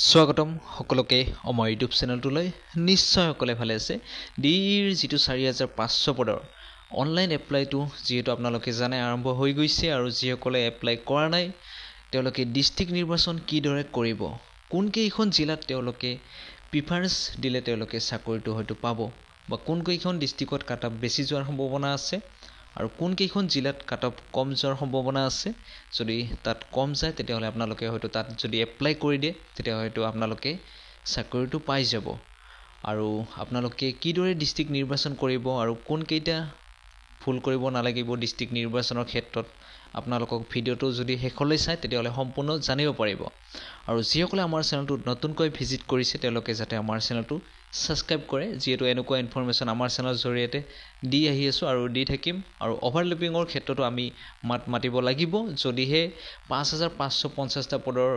স্বাগতম সকলোকে আমাৰ ইউটিউব চেনেলটোলৈ নিশ্চয় সকলে ভালে আছে ডিৰ যেটো 4500 পদৰ অনলাইন এপ্লাইটো যেটো আপোনালোকে জানে আৰম্ভ হৈ গৈছে আৰু যিসকলে এপ্লাই কৰা নাই তেওঁলোকে ডিস্ট্ৰিক্ট নিৰ্বাচন কিদৰে কৰিব কোন কেইখন জিলাত তেওঁলোকে প্ৰিফাৰেন্স দিলে তেওঁলোকে চাকৰিটো হয়তো পাব বা কোন কেইখন ডিস্ট্ৰিক্টত কাটঅফ বেছি যোৱাৰ সম্ভাৱনা আছে আৰু কোন কেইখন জিলাত কাটঅফ কম যোৱাৰ সম্ভাৱনা আছে যদি তাত কম যায় তেতিয়াহলে আপোনালোকে হয়তো তাত যদি এপ্লাই কৰি দিয়ে তেতিয়া হয়তো আপোনালোকে চাকৰিটো পাই যাব আৰু আপোনালোকে কিদৰে ডিস্ট্ৰিক্ট নিৰ্বাচন কৰিব আৰু কোন কেইটা ফুল কৰিব নালাগিব ডিস্ট্ৰিক্ট নিৰ্বাচনৰ ক্ষেত্ৰত আপোনালোকক ভিডিওটো যদি হেকলৈ চাই তেতিয়াহলে সম্পূৰ্ণ জানিব পাৰিব আৰু যিসকলে আমাৰ চেনেলটো নতুনকৈ ভিজিট কৰিছে তেওঁলোকে যাতে আমাৰ চেনেলটো সাবস্ক্ৰাইব কৰে যেটো এনেকুৱা ইনফৰমেশন আমাৰ চেনেলৰ জৰিয়তে দি আহি আছো আৰু দি থাকিম আৰু ওভাৰলেপিংৰ ক্ষেত্ৰটো আমি মাতিব লাগিব যদিহে 5550 টা পদৰ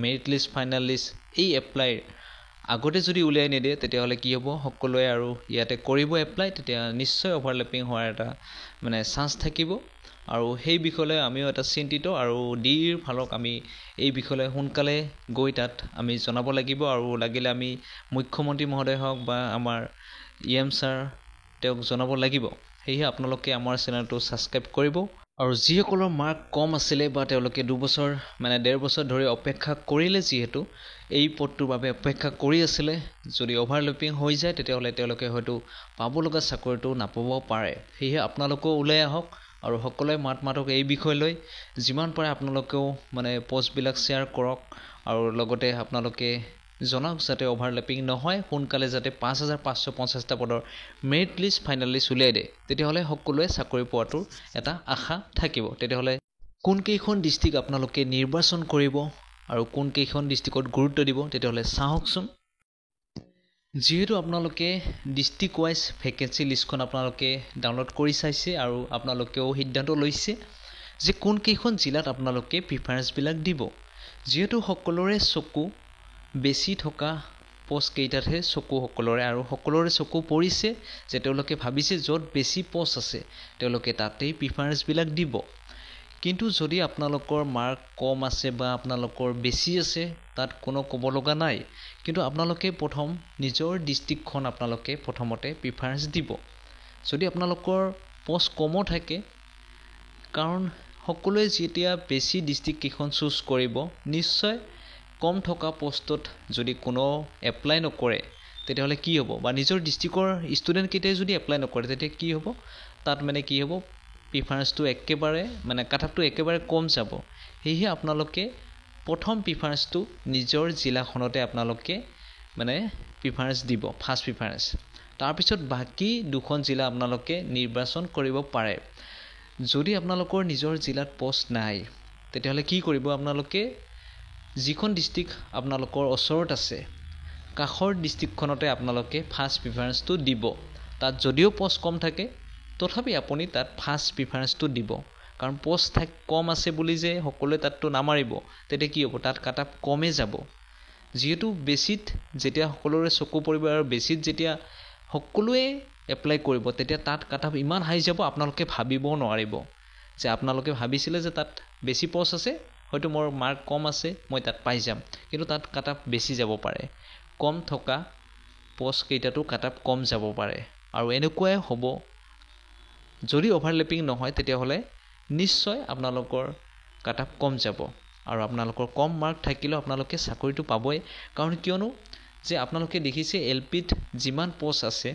মেৰিট লিষ্ট ফাইনাল লিষ্ট এই এপ্লাই আগতে যদি উলিয়াই নিদিয়ে তেতিয়াহলে কি হ'ব সকলোৱে আৰু ইয়াতে কৰিব এপ্লাই তেতিয়া নিশ্চয় ওভাৰলেপিং হোৱাৰ এটা মানে চান্স থাকিব আৰু সেই বিষয়লৈ আমিও এটা চিন্তিত আৰু ডিৰ ফালক আমি এই বিষয়লৈ সোনকালে গৈ তাত আমি জনাব লাগিব আৰু লাগিলে আমি মুখ্যমন্ত্ৰী মহোদয় হওক বা আমাৰ ইএম স্যাৰ তেওঁক জনাব লাগিব সেয়ে আপোনালোকে আমাৰ চেনেলটো সাবস্ক্ৰাইব কৰিব আৰু যিসকলৰ মাৰ্ক কম আছিলে বা তেওঁলোকে 2 বছৰ মানে 1.5 বছৰ ধৰি অপেক্ষা কৰিলে যিহেতু এই পদটোৰ বাবে অপেক্ষা কৰি আছিলে যদি ওভাৰলেপিং হৈ যায় তেতিয়াহলে তেওঁলোকে হয়তো পাব লগা চাকৰিটো নাপাব পাৰে সেয়ে আপোনালোকে ওলাই আহক আৰু সকলোৱে মাতক এই বিষয়লৈ যিমান পাৰে আপোনালোকেও মানে পোষ্ট বিলাক শেয়াৰ কৰক আৰু লগতে আপোনালোকে জনাওক যাতে ওভাৰলেপিং নহয় সোনকালে যাতে 5550 টা পদৰ মেৰিট লিষ্ট ফাইনাল লিষ্ট উলিয়াই দিয়ে তেতিয়াহলে সকলোৱে চাকৰি পোৱাটো এটা আশা থাকিব তেতিয়াহলে কোন কেইখন ডিস্ট্ৰিক্ট আপোনালোকে নিৰ্বাচন কৰিব আৰু কোন কেইখন ডিস্ট্ৰিক্টত গুৰুত্ব দিব তেতিয়াহলে চাওকচোন যেহেতু আপোনালোকে ডিস্ট্ৰিক্ট ওয়াইজ ভ্যাকেন্সি লিষ্টখন আপোনালোকে ডাউনলোড কৰি চাইছে আৰু আপোনালোকেও সিদ্ধান্ত লৈছে যে কোন কেইখন জিলাত আপোনালোকে প্ৰিফাৰেন্স বিলাক দিব যেহেতু সকলোৰে চকু বেছি থকা পোষ্ট কেইটাতহে চকু সকলোৰে আৰু সকলোৰে চকু পৰিছে যে তেওঁলোকে ভাবিছে যত বেছি পোষ্ট আছে তেওঁলোকে তাতেই প্ৰিফাৰেন্স বিলাক দিব কিন্তু যদি আপোনালোকৰ মাৰ্ক কম আছে বা আপোনালোকৰ বেছি আছে তাত কোনো ক'ব লগা নাই কিন্তু আপোনালোকে প্ৰথম নিজৰ ডিস্ট্ৰিক্টখন আপোনালোকে প্ৰথমতে প্ৰিফাৰেন্স দিব যদি আপোনালোকৰ পোষ্ট কম থাকে কাৰণ সকলোৱে যেতিয়া বেছি ডিস্ট্ৰিক্ট কেইখন চুজ কৰিব নিশ্চয় কম থকা পোষ্টত যদি কোনো এপ্লাই নকৰে তেতিয়াহলে কি হ'ব বা নিজৰ ডিস্ট্ৰিক্টৰ ষ্টুডেন্ট কেইটাই যদি এপ্লাই নকৰে তেতিয়া কি হ'ব তাত মানে কি হ'ব প্ৰিফাৰেন্সটো একেবাৰে মানে কাটঅফটো একেবাৰে কম যাব সেয়ে আপোনালোকে প্ৰথম প্ৰিফাৰেন্সটো নিজৰ জিলাখনতে আপোনালোকে মানে প্ৰিফাৰেন্স দিব ফাৰ্স্ট প্ৰিফাৰেন্স তাৰ পিছত বাকি দুখন জিলা আপোনালোকে নিৰ্বাচন কৰিব পাৰে যদি আপোনালোকৰ নিজৰ জিলাত পোষ্ট নাই তেতিয়াহলে কি কৰিব আপোনালোকে যিখন ডিস্ট্ৰিক্ট আপোনালোকৰ ওচৰত আছে কাখৰ ডিস্ট্ৰিক্টখনতে আপোনালোকে ফাৰ্স্ট প্ৰিফাৰেন্সটো দিব তাত যদিও পোষ্ট কম থাকে তথাপি আপুনি তাত ফাৰ্স্ট প্ৰিফাৰেন্সটো দিব কাৰণ পোষ্ট কম আছে বুলি যে সকলোৱে তাতটো নামাৰিব তেতিয়া কি হ'ব তাত কাটঅফ কমে যাব যেহেতু বেছিত যেতিয়া সকলোৰে চকু পৰিব আৰু বেছিত যেতিয়া সকলোৱে এপ্লাই কৰিব তেতিয়া তাত কাটঅফ ইমান হাই যাব আপোনালোকে ভাবিব নোৱাৰিব যে আপোনালোকে ভাবিছিলে যে তাত বেছি পোষ্ট আছে হয়তো মোৰ মাৰ্ক কম আছে মই তাত পাই যাম কিন্তু তাত কাটঅফ বেছি যাব পাৰে কম থকা পোষ্ট কেইটাটো কাটঅফ কম যাব পাৰে আৰু এনেকুৱাই হ'ব যদি ওভাৰলেপিং নহয় তেতিয়াহলে নিশ্চয় আপোনালোকৰ কাটঅফ কম যাব আৰু আপোনালোকৰ কম মাৰ্ক থাকিলেও আপোনালোকে চাকৰিটো পাবই কাৰণ কিয়নো যে আপোনালোকে দেখিছে এলপিত যিমান পোষ্ট আছে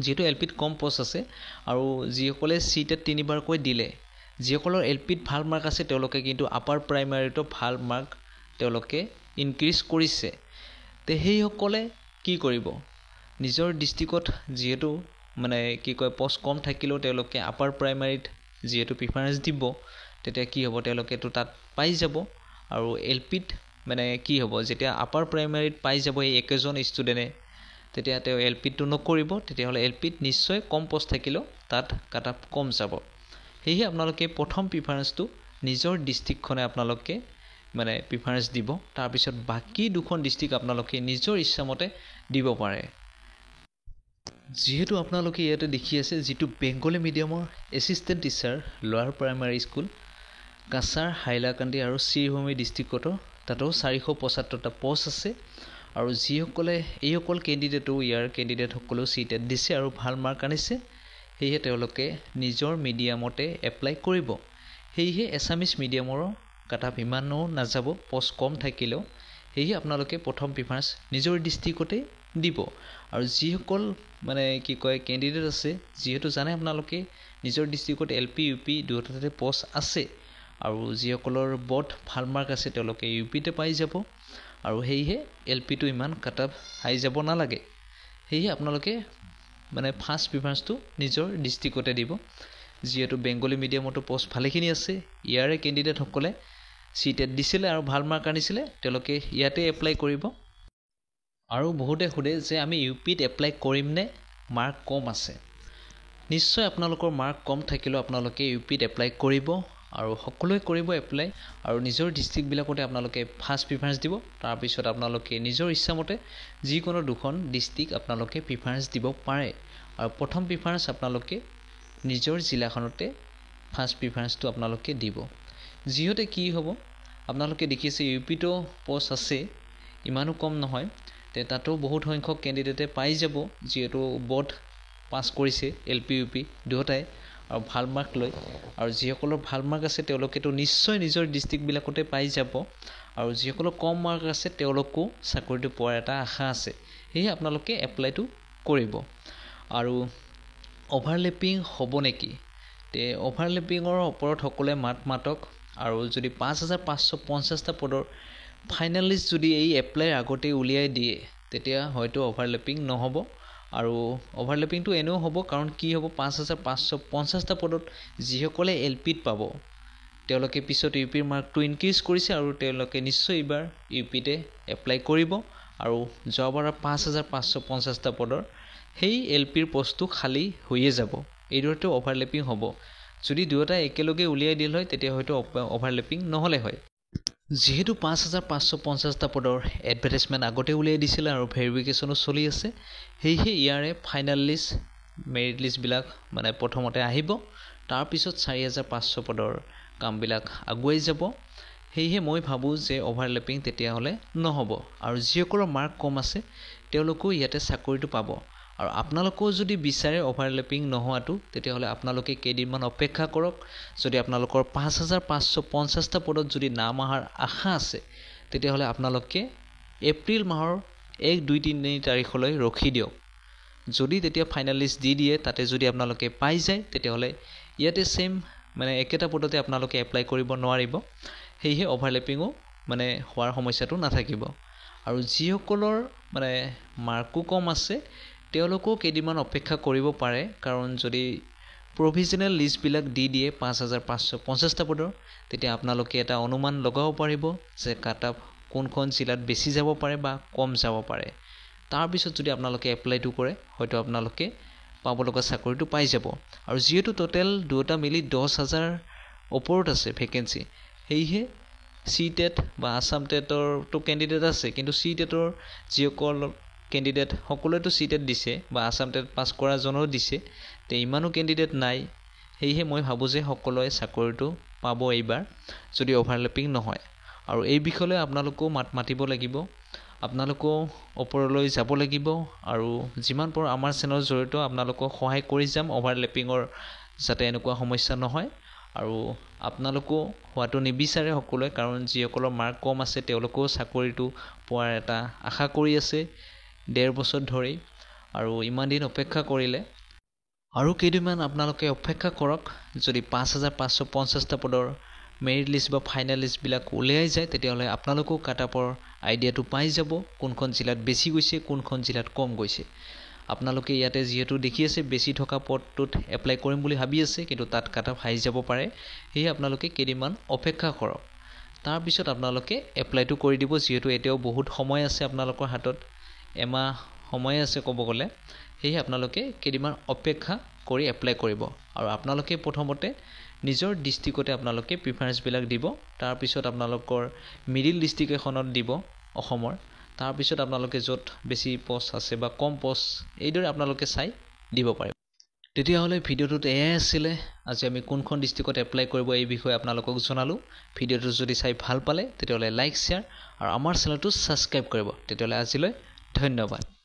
যেটো এলপিত কম পোষ্ট আছে আৰু যিসকলে সিটেট 3 বাৰকৈ দিলে যিসকলৰ এলপিত ভাল মাৰ্ক আছে তেওঁলোকে কিন্তু আপাৰ প্ৰাইমাৰীটো ভাল মাৰ্ক তেওঁলোকে ইনক্ৰিজ কৰিছে তে সেইসকলে কি কৰিব নিজৰ ডিস্ট্ৰিক্টত যেহেতু মানে কি কয় পোষ্ট কম থাকিলেও তেওঁলোকে আপাৰ প্ৰাইমাৰীত যেহেতু প্ৰিফাৰেন্স দিব তেতিয়া কি হ'ব তেওঁলোকে তো তাত পাই যাব আৰু এলপিত মানে কি হ'ব যেতিয়া আপাৰ প্ৰাইমাৰীত পাই যাব এই একেজন ষ্টুডেন্টে তেতিয়া তেওঁ এলপিটো নকৰিব তেতিয়াহলে এলপিত নিশ্চয় কম পোষ্ট থাকিলেও তাত কাটঅফ কম যাব সেয়ে আপোনালোকে প্ৰথম প্ৰিফাৰেন্সটো নিজৰ ডিস্ট্ৰিক্টখনে আপোনালোকে মানে প্ৰিফাৰেন্স দিব তাৰ পিছত বাকি দুখন ডিস্ট্ৰিক্ট আপোনালোকে নিজৰ ইচ্ছামতে দিব পাৰে যেহেতু আপোনালোকে ইয়াতে দেখি আছে যেটো বেংগলী মিডিয়ামৰ এসিস্ট্যান্ট টিচাৰ লোৱাৰ প্ৰাইমাৰী স্কুল কাছাৰ হাইলাকান্দি আৰু শ্ৰীভূমি ডিস্ট্ৰিক্টৰ তাতো 475টা পোষ্ট আছে আৰু যিসকলে এইসকল কেণ্ডিডেটো ইয়াৰ কেণ্ডিডেটসকলেও CTET দিছে আৰু ভাল মাৰ্ক আনিছে সেয়ে তেওঁলোকে নিজৰ মিডিয়ামতে এপ্লাই কৰিব সেয়ে এছামিজ মিডিয়ামৰ কাটাপ ইমানো নাযাব পোষ্ট কম থাকিলেও সেয়ে আপোনালোকে প্ৰথম প্ৰিফাৰেন্স নিজৰ ডিস্ট্ৰিক্টতে দিব আৰু যিসকল মানে কি কয় কেণ্ডিডেট আছে যিহেতু জানে আপোনালোকে নিজৰ ডিস্ট্ৰিক্টত LP UP দুটাতে পোষ্ট আছে আৰু যিসকলৰ বহুত ভাল মাৰ্ক আছে তেওঁলোকে UPতে পাই যাব আৰু সেয়ে LPটো ইমান কাটাপ হাই যাব নালাগে সেয়ে আপোনালোকে মানে ফাৰ্স্ট প্ৰিফাৰেন্সটো নিজৰ ডিস্ট্ৰিক্টতে দিব যিহেতু বেংগলী মিডিয়ামতো পোষ্ট ভালেখিনি আছে ইয়াৰে কেণ্ডিডেট সকলে CTET দিছিলে আৰু ভাল মাৰ্ক আনিছিলে তেওঁলোকে ইয়াতে এপ্লাই কৰিব আৰু বহুতে খুদে যে আমি UPত এপ্লাই কৰিম নে মাৰ্ক কম আছে নিশ্চয় আপোনালোকৰ মাৰ্ক কম থাকিলেও আপোনালোকে UPত এপ্লাই কৰিব আৰু সকলোৱে কৰিব এপ্লাই আৰু নিজৰ ডিস্ট্ৰিক্ট বিলাকতে আপোনালোকে ফাৰ্স্ট প্ৰিফাৰেন্স দিব তাৰ পিছত আপোনালোকে নিজৰ ইচ্ছামতে যিকোনো দুখন ডিস্ট্ৰিক্ট আপোনালোকে প্ৰিফাৰেন্স দিব পাৰে আৰু প্ৰথম প্ৰিফাৰেন্স আপোনালোকে নিজৰ জিলাখনতে ফাৰ্স্ট প্ৰিফাৰেন্সটো আপোনালোকে দিব যিহেতু কি হ'ব আপোনালোকে দেখিছে UPটো পোষ্ট আছে ইমানো কম নহয় তে তাতো বহুত সংখ্যক কেণ্ডিডেটে পাই যাব যিহেতু বোৰ্ড পাছ কৰিছে LP UP দুটাই আৰু ভাল মাৰ্ক লৈ আৰু যিসকলৰ ভাল মাৰ্ক আছে তেওঁলোকেতো নিশ্চয় নিজৰ ডিস্ট্ৰিক্ট বিলাকতে পাই যাব আৰু যিসকলৰ কম মাৰ্ক আছে তেওঁলোকো চাকৰিটো পোৱাৰ এটা আশা আছে সেয়ে আপোনালোকে এপ্লাইটো কৰিব আৰু অভাৰলেপিং হ'ব নেকি তে অভাৰলেপিঙৰ ওপৰত সকলে মাতক আৰু যদি 5550টা পদৰ ফাইনেল লিষ্ট যদি এই এপ্লাইৰ আগতে উলিয়াই দিয়ে তেতিয়া হয়তো অভাৰলেপিং নহব আৰু অভাৰলেপিংটো এনেও হ'ব কাৰণ কি হ'ব 5550টা পদত যিসকলে LPত পাব তেওঁলোকে পিছত UPৰ মাৰ্কটো ইনক্ৰিজ কৰিছে আৰু তেওঁলোকে নিশ্চয় এবাৰ UPতে এপ্লাই কৰিব আৰু যোৱাবাৰ 5550টা পদৰ সেই LPৰ পোষ্টটো খালি হৈয়ে যাব এইদৰেতো অভাৰলেপিং হ'ব যদি দুটা একেলগে উলিয়াই দিল হয় তেতিয়া হয়তো অভাৰলেপিং নহলে হয় যেহেতু 5550টা পদৰ এডভাৰটাইজমেন্ট আগতে উলিয়াই দিছিল আৰু ভেৰিফিকেশনো চলি আছে সেয়ে ইয়াৰে ফাইনাল লিষ্ট মেৰিট লিষ্ট বিলাক মানে প্ৰথমতে আহিব তাৰ পিছত 4500 পদৰ কামবিলাক আগুৱাই যাব সেয়ে মই ভাবো যে অভাৰলেপিং তেতিয়া হলে নহব আৰু যিসকলৰ মাৰ্ক কম আছে তেওঁলোকো ইয়াতে চাকৰিটো পাব আৰু আপোনালোকও যদি বিচাৰে অভাৰলেপিং নোহোৱাটো তেতিয়া হলে আপোনালোকে কেইদিনমান অপেক্ষা কৰক যদি আপোনালোকৰ 5550টা পদত যদি নাম আহাৰ আশা আছে তেতিয়া হলে আপোনালোকে এপ্ৰিল মাহৰ 1 2 3 তাৰিখলৈ ৰখি দিয়ক যদি তেতিয়া ফাইনাল লিষ্ট দি দিয়ে তাতে যদি আপোনালোকে পাই যায় তেতিয়া হলে ইয়াতে সেম মানে একেটা পদতে আপোনালোকে এপ্লাই কৰিব নোৱাৰিব সেয়ে অভাৰলেপিংও মানে হোৱাৰ সমস্যাটো নাথাকিব আৰু যিসকলৰ মানে মাৰ্কো কম আছে তেওঁলোকো কেইদিনমান অপেক্ষা কৰিব পাৰে কাৰণ যদি প্ৰভিজনেল লিষ্ট বিলাক দি দিয়ে 5550টা পদৰ তেতিয়া আপোনালোকে এটা অনুমান লগাব পাৰিব যে কাটআপ কোনখন জিলাত বেছি যাব পাৰে বা কম যাব পাৰে তাৰ পিছত যদি আপোনালোকে এপ্লাইটো কৰে হয়তো আপোনালোকে পাব লগা চাকৰিটো পাই যাব আৰু যেহেতু টোটাল দুটা মিলি 10000 ওপৰত আছে ভ্যাকেন্সি সেয়ে CTET বা আসাম টেটৰ তো ক্যান্ডিডেট আছে কিন্তু CTETৰ যিসকল ক্যান্ডিডেট সকলোৱেতো CTET দিছে বা আসাম টেট পাস কৰা জনৰ দিছে তে ইমানো ক্যান্ডিডেট নাই সেয়ে মই ভাবো যে সকলোৱে চাকৰিটো পাব এইবাৰ যদি অভাৰলেপিং নহয় আৰু এই বিষয়লৈ আপোনালোকো মাতিব লাগিব আপোনালোকো ওপৰলৈ যাব লাগিব আৰু যিমান পাৰো আমাৰ চেনেলৰ জৰিয়তে আপোনালোকক সহায় কৰি যাম অভাৰলেপিংৰ যাতে এনেকুৱা সমস্যা নহয় আৰু আপোনালোকো হোৱাটো নিবিচাৰে সকলোৱে কাৰণ যিসকলৰ মাৰ্ক কম আছে তেওঁলোকো চাকৰিটো পোৱাৰ এটা আশা কৰি আছে 1.5 বছৰ ধৰি আৰু ইমান দিন অপেক্ষা কৰিলে আৰু কেইদিনমান আপোনালোকে অপেক্ষা কৰক যদি 5550টা পদৰ মেৰিট লিষ্ট বা ফাইনাল লিষ্ট বিলাক উলিয়াই যায় তেতিয়া হলে আপোনালোকো কাটআপৰ আইডিয়াটো পাই যাব কোনখন জিলাত বেছি গৈছে কোনখন জিলাত কম গৈছে আপোনালোকে ইয়াতে যেহেতু দেখি আছে বেছি থকা পদটোত এপ্লাই কৰিম বুলি ভাবি আছে কিন্তু তাত কাটআপ হাই যাব পাৰে এই আপোনালোকে কেইদিনমান অপেক্ষা কৰক তাৰ পিছত আপোনালোকে এপ্লাইটো কৰি দিব যেহেতু এতিয়াও বহুত সময় আছে আপোনালোকৰ হাতত এমাহ সময় আছে ক'ব গলে এই আপোনালোকে কেইদিনমান অপেক্ষা কৰি এপ্লাই কৰিব আৰু আপোনালোকে প্ৰথমতে নিজৰ ডিস্ট্ৰিক্টতে আপোনালোকে প্ৰিফাৰেন্স বিলাক দিব তাৰ পিছত আপোনালোকৰ মিডিল ডিস্ট্ৰিক্ট এখনত দিব অসমৰ তাৰ পিছত আপোনালোকে যত বেছি পোষ্ট আছে বা কম পোষ্ট এইদৰে আপোনালোকে চাই দিব পাৰিব তেতিয়াহ'লে ভিডিঅ'টোত এয়াই আছিলে আজি আমি কোনখন ডিষ্ট্ৰিক্টত এপ্লাই কৰিব এই বিষয়ে আপোনালোকক জনালোঁ ভিডিঅ'টো যদি চাই ভাল পালে তেতিয়াহ'লে লাইক শ্বেয়াৰ আৰু আমাৰ চেনেলটো ছাবস্ক্ৰাইব কৰিব তেতিয়াহ'লে আজিলৈ ধন্যবাদ